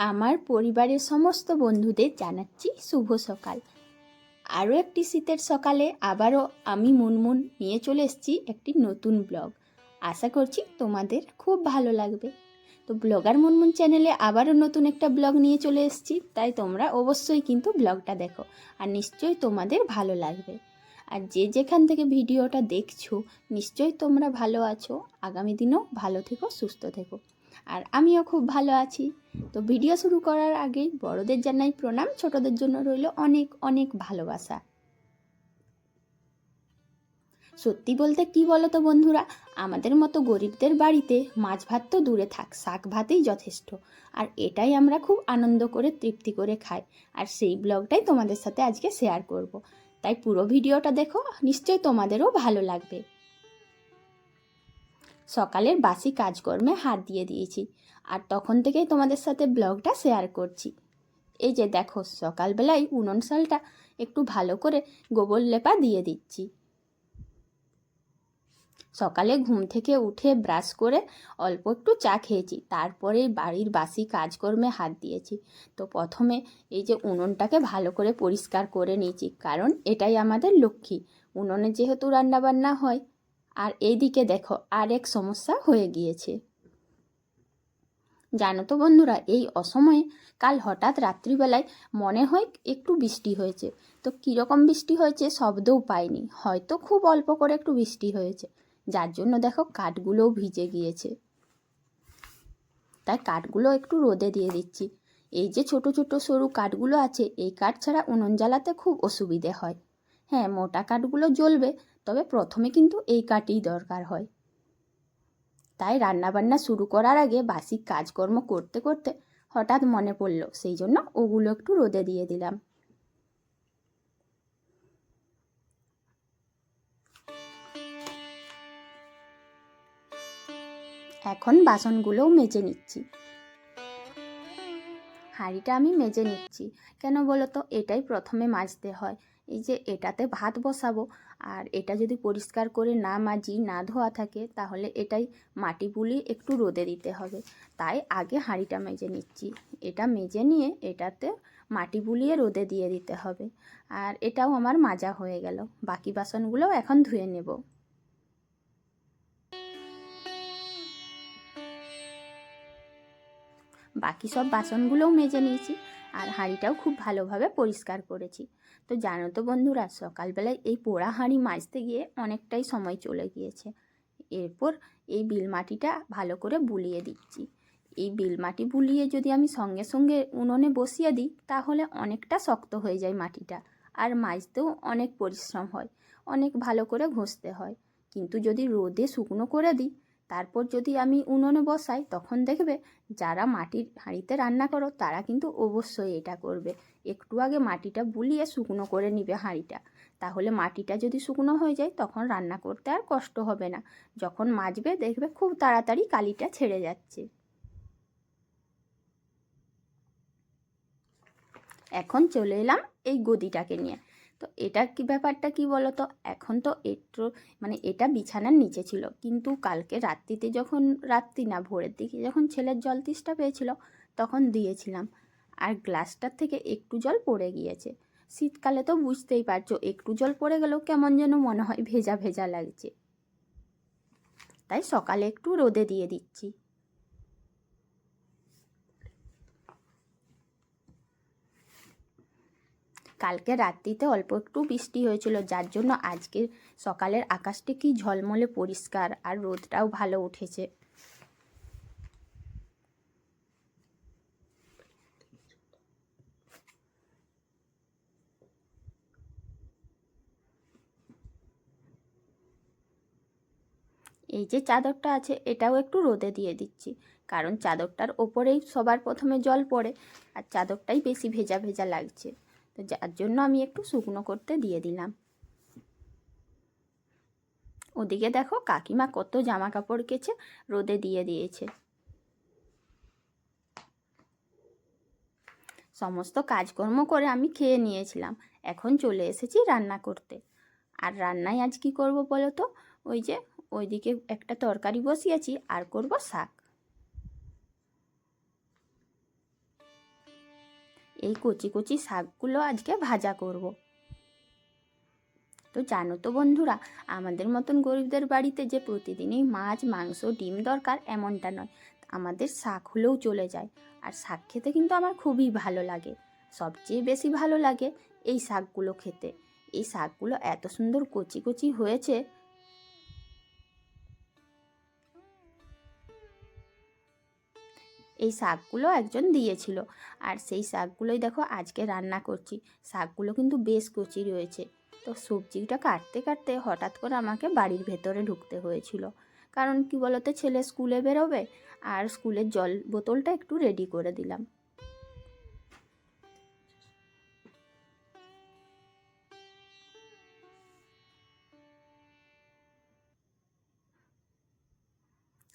আমার পরিবারের সমস্ত বন্ধুদের জানাচ্ছি শুভ সকাল। আরও একটি শীতের সকালে আবারও আমি মুনমুন নিয়ে চলে এসেছি একটি নতুন ব্লগ। আশা করছি তোমাদের খুব ভালো লাগবে। তো ব্লগার মুনমুন চ্যানেলে আবারও নতুন একটা ব্লগ নিয়ে চলে এসেছি, তাই তোমরা অবশ্যই কিন্তু ব্লগটা দেখো আর নিশ্চয়ই তোমাদের ভালো লাগবে। আর যে যেখান থেকে ভিডিওটা দেখছো নিশ্চয়ই তোমরা ভালো আছো। আগামী দিনেও ভালো থেকো, সুস্থ থেকো। আর আমিও খুব ভালো আছি। তো ভিডিও শুরু করার আগেই বড়দের জানাই প্রণাম, ছোটদের জন্য রইল অনেক অনেক ভালোবাসা। সত্যি বলতে কি বলো তো বন্ধুরা, আমাদের মতো গরিবদের বাড়িতে মাছ ভাত তো দূরে থাক, শাক ভাতেই যথেষ্ট। আর এটাই আমরা খুব আনন্দ করে তৃপ্তি করে খাই। আর সেই ব্লগটাই তোমাদের সাথে আজকে শেয়ার করব। তাই পুরো ভিডিওটা দেখো, নিশ্চয়ই তোমাদেরও ভালো লাগবে। সকালের বাসি কাজকর্মে হাত দিয়ে দিয়েছি, আর তখন থেকেই তোমাদের সাথে ব্লগটা শেয়ার করছি। এই যে দেখো, সকালবেলায় উনুন শালটা একটু ভালো করে গোবর লেপা দিয়ে দিচ্ছি। সকালে ঘুম থেকে উঠে ব্রাশ করে অল্প একটু চা খেয়েছি, তারপরে বাড়ির বাসি কাজকর্মে হাত দিয়েছি। তো প্রথমে এই যে উনুনটাকে ভালো করে পরিষ্কার করে নিয়েছি, কারণ এটাই আমাদের লক্ষ্মী। উনুনে যেহেতু রান্নাবান্না হয়। আর এইদিকে দেখো আর এক সমস্যা হয়ে গিয়েছে। জানো তো বন্ধুরা, এই অসময়ে কাল হঠাৎ রাত্রিবেলায় মনে হয় একটু বৃষ্টি হয়েছে। তো কীরকম বৃষ্টি হয়েছে শব্দও পাইনি, হয়তো খুব অল্প করে একটু বৃষ্টি হয়েছে, যার জন্য দেখো কাঠগুলোও ভিজে গিয়েছে। তাই কাঠগুলো একটু রোদে দিয়ে দিচ্ছি। এই যে ছোট ছোট সরু কাঠগুলো আছে, এই কাঠ ছাড়া উনুন জ্বালাতে খুব অসুবিধে হয়। হ্যাঁ, মোটা কাঠগুলো জ্বলবে, তবে প্রথমে কিন্তু এই কাঠই দরকার হয়। তাই রান্নাবান্না শুরু করার আগে বাসি কাজকর্ম করতে করতে হঠাৎ মনে পড়ল, সেই জন্য ওগুলো একটু রোদে দিয়ে দিলাম। এখন বাসনগুলোও মেজে নিচ্ছি। হাঁড়িটা আমি মেজে নিচ্ছি, কেন বলো তো, এটাই প্রথমে মাজতে হয়। এই যে এটাতে ভাত বসাবো, আর এটা যদি পরিষ্কার করে না মাজি, না ধোয়া থাকে, তাহলে এটাই মাটি বুলিয়ে একটু রোদে দিতে হবে। তাই আগে হাঁড়িটা মেজে নিচ্ছি। এটা মেজে নিয়ে এটাতে মাটি বুলিয়ে রোদে দিয়ে দিতে হবে। আর এটাও আমার মাজা হয়ে গেল, বাকি বাসনগুলোও এখন ধুয়ে নেব। বাকি সব বাসনগুলোও মেজে নিয়েছি, আর হাঁড়িটাও খুব ভালোভাবে পরিষ্কার করেছি। তো জানো তো বন্ধুরা, সকালবেলায় এই পোড়া হাঁড়ি মাজতে গিয়ে অনেকটাই সময় চলে গিয়েছে। এরপর এই বিলমাটিটা ভালো করে বুলিয়ে দিচ্ছি। এই বিলমাটি বুলিয়ে যদি আমি সঙ্গে সঙ্গে উনুনে বসিয়ে দিই, তাহলে অনেকটা শক্ত হয়ে যায় মাটিটা, আর মাজতেও অনেক পরিশ্রম হয়, অনেক ভালো করে ঘষতে হয়। কিন্তু যদি রোদে শুকনো করে দিই, তারপর যদি আমি উনুনে বসাই, তখন দেখবে যারা মাটির হাঁড়িতে রান্না করো তারা কিন্তু অবশ্যই এটা করবে। একটু আগে মাটিটা বুলিয়ে শুকনো করে নিবে হাঁড়িটা, তাহলে মাটিটা যদি শুকনো হয়ে যায় তখন রান্না করতে আর কষ্ট হবে না। যখন মাজবে দেখবে খুব তাড়াতাড়ি কালিটা ছেড়ে যাচ্ছে। এখন চলে এলাম এই গদিটাকে নিয়ে। তো এটা কি ব্যাপারটা কি বলো তো, এখন তো একটু এটা বিছানার নিচে ছিল, কিন্তু কালকে রাত্রিতে যখন, রাত্রি না ভোরের দিকে যখন ছেলের জল তেষ্টা পেয়েছিল, তখন দিয়েছিলাম, আর গ্লাসটার থেকে একটু জল পড়ে গিয়েছে। শীতকালে তো বুঝতেই পারছো, একটু জল পড়ে গেলেও কেমন যেন মনে হয় ভেজা ভেজা লাগছে। তাই সকালে একটু রোদে দিয়ে দিচ্ছি। কালকে রাত্রিতে অল্প একটু বৃষ্টি হয়েছিল, যার জন্য আজকের সকালের আকাশটি কি ঝলমলে পরিষ্কার, আর রোদটাও ভালো উঠেছে। এই যে চাদরটা আছে, এটাও একটু রোদে দিয়ে দিচ্ছি, কারণ চাদরটার ওপরেই সবার প্রথমে জল পড়ে, আর চাদরটাই বেশি ভেজা ভেজা লাগছে। তো যার জন্য আমি একটু শুকনো করতে দিয়ে দিলাম। ওদিকে দেখো কাকিমা কত জামা কাপড় কেচে রোদে দিয়ে দিয়েছে। সমস্ত কাজকর্ম করে আমি খেয়ে নিয়েছিলাম, এখন চলে এসেছি রান্না করতে। আর রান্নায় আজ কি করব বলো তো, ওই যে ওইদিকে একটা তরকারি বসিয়েছি, আর করব শাক। এই কচি কচি শাকগুলো আজকে ভাজা করব। তো জানো তো বন্ধুরা, আমাদের মতন গরিবদের বাড়িতে যে প্রতিদিনই মাছ, মাংস, ডিম দরকার এমনটা নয়, আমাদের শাক হলেও চলে যায়। আর শাক খেতে কিন্তু আমার খুবই ভালো লাগে। সবচেয়ে বেশি ভালো লাগে এই শাকগুলো খেতে। এই শাকগুলো এত সুন্দর কচি কচি হয়েছে। এই শাকগুলো একজন দিয়েছিল, আর সেই শাকগুলোই দেখো আজকে রান্না করছি। শাকগুলো কিন্তু বেশ কচি রয়েছে। তো সবজিটা কাটতে কাটতে হঠাৎ করে আমাকে বাড়ির ভেতরে ঢুকতে হয়েছিল, কারণ কি বলতো, ছেলে স্কুলে বেরোবে, আর স্কুলের জল বোতলটা একটু রেডি করে দিলাম।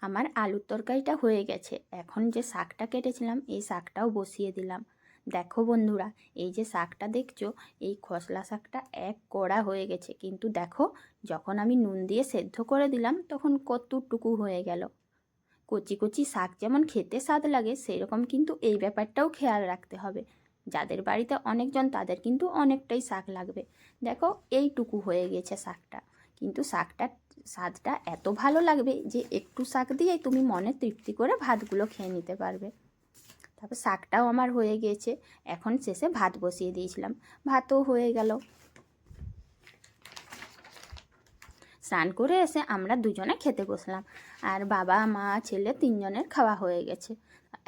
আমার আলুর তরকারিটা হয়ে গেছে। এখন যে শাকটা কেটেছিলাম এই শাকটাও বসিয়ে দিলাম। দেখো বন্ধুরা, এই যে শাকটা দেখছো, এই খসলা শাকটা এক কড়া হয়ে গেছে, কিন্তু দেখো যখন আমি নুন দিয়ে সেদ্ধ করে দিলাম তখন কতটুকু হয়ে গেল। কচি কচি শাক যেমন খেতে স্বাদ লাগে, সেরকম কিন্তু এই ব্যাপারটাও খেয়াল রাখতে হবে। যাদের বাড়িতে অনেকজন তাদের কিন্তু অনেকটাই শাক লাগবে। দেখো এইটুকু হয়ে গেছে শাকটা, কিন্তু শাকটার স্বাদটা এত ভালো লাগবে যে একটু শাক দিয়ে তুমি মনে তৃপ্তি করে ভাতগুলো খেয়ে নিতে পারবে। তারপর শাকটাও আমার হয়ে গিয়েছে। এখন শেষে ভাত বসিয়ে দিয়েছিলাম, ভাতও হয়ে গেল। স্নান করে এসে আমরা দুজনে খেতে বসলাম, আর বাবা, মা, ছেলে তিনজনের খাওয়া হয়ে গেছে।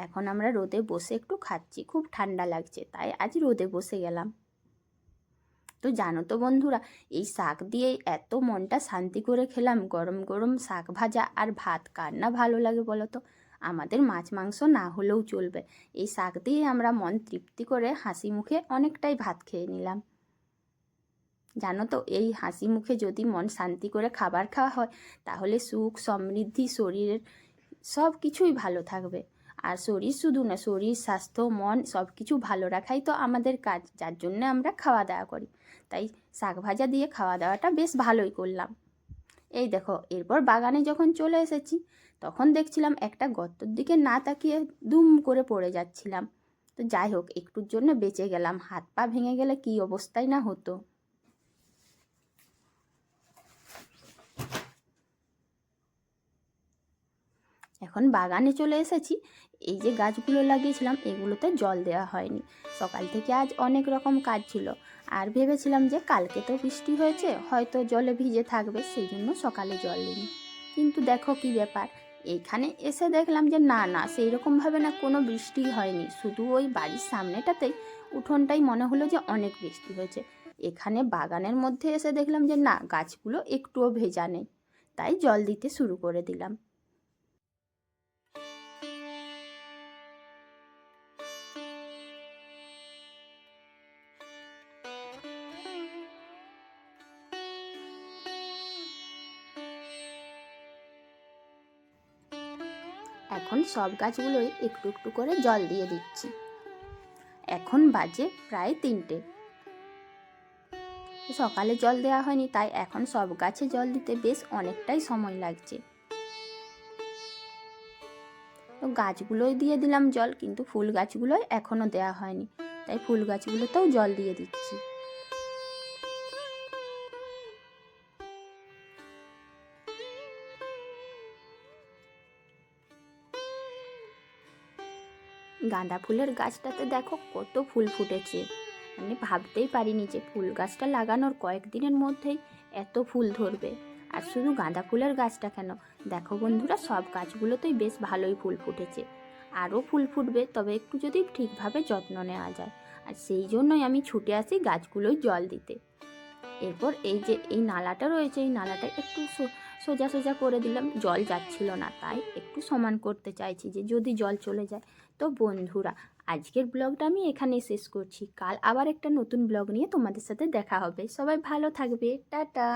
এখন আমরা রোদে বসে একটু খাচ্ছি, খুব ঠান্ডা লাগছে তাই আজ রোদে বসে গেলাম। তো জানো তো বন্ধুরা, এই শাক দিয়ে এত মনটা শান্তি করে খেলাম। গরম গরম শাক ভাজা আর ভাত, কার না ভালো লাগে বলো তো? আমাদের মাছ মাংস না হলেও চলবে, এই শাক দিয়ে আমরা মন তৃপ্তি করে হাসি মুখে অনেকটাই ভাত খেয়ে নিলাম। জানো তো, এই হাসি মুখে যদি মন শান্তি করে খাবার খাওয়া হয়, তাহলে সুখ সমৃদ্ধি শরীরের সব কিছুই ভালো থাকবে। আর শরীর শুধু না, শরীর স্বাস্থ্য মন সব কিছু ভালো রাখাই তো আমাদের কাজ, যার জন্য আমরা খাওয়া দাওয়া করি। তাই শাক ভাজা দিয়ে খাওয়া দাওয়াটা বেশ ভালোই করলাম। এই দেখো, এরপর বাগানে যখন চলে এসেছি তখন দেখছিলাম একটা গর্তর দিকে না তাকিয়ে দুম করে পড়ে যাচ্ছিলাম। তো যাই হোক, একটুর জন্য বেঁচে গেলাম, হাত পা ভেঙে গেলে কী অবস্থাই না হতো। এখন বাগানে চলে এসেছি। এই যে গাছগুলো লাগিয়েছিলাম এগুলোতে জল দেওয়া হয়নি। সকাল থেকে আজ অনেক রকম কাজ ছিল, আর ভেবেছিলাম যে কালকে তো বৃষ্টি হয়েছে, হয়তো জলে ভিজে থাকবে, সেই জন্য সকালে জল দিইনি। কিন্তু দেখো কি ব্যাপার, এইখানে এসে দেখলাম যে না না, সেই রকমভাবে না কোনো বৃষ্টি হয়নি। শুধু ওই বাড়ির সামনেটাতেই উঠোনটাই মনে হলো যে অনেক বৃষ্টি হয়েছে। এখানে বাগানের মধ্যে এসে দেখলাম যে না, গাছগুলো একটুও ভেজা নেই, তাই জল দিতে শুরু করে দিলাম। এখন সব গাছগুলোই একটু একটু করে জল দিয়ে দিচ্ছি। এখন বাজে প্রায় 3টে। সকালে জল দেওয়া হয়নি, তাই এখন সব গাছে জল দিতে বেশ অনেকটাই সময় লাগছে। তো গাছগুলোই দিয়ে দিলাম জল, কিন্তু ফুল গাছগুলোই এখনও দেওয়া হয়নি, তাই ফুল গাছগুলোতেও জল দিয়ে দিচ্ছি। গাঁদা ফুলের গাছটাতে দেখো কত ফুল ফুটেছে, মানে ভাবতেই পারিনি যে ফুল গাছটা লাগানোর কয়েকদিনের মধ্যেই এত ফুল ধরবে। আর শুধু গাঁদা ফুলের গাছটা কেন, দেখো বন্ধুরা, সব গাছগুলোতেই বেশ ভালোই ফুল ফুটেছে। আরও ফুল ফুটবে, তবে একটু যদি ঠিকভাবে যত্ন নেওয়া যায়। আর সেই জন্যই আমি ছুটে আসি গাছগুলোয় জল দিতে। এরপর এই যে এই নালাটা রয়েছে, এই নালাটা একটু সোজা সোজা করে দিলাম, জল যাচ্ছিল না, তাই একটু সমান করতে চাইছি যে যদি জল চলে যায়। তো বন্ধুরা, আজকের ব্লগটা আমি এখানেই শেষ করছি। কাল আবার একটা নতুন ব্লগ নিয়ে তোমাদের সাথে দেখা হবে। সবাই ভালো থাকবে, টাটা।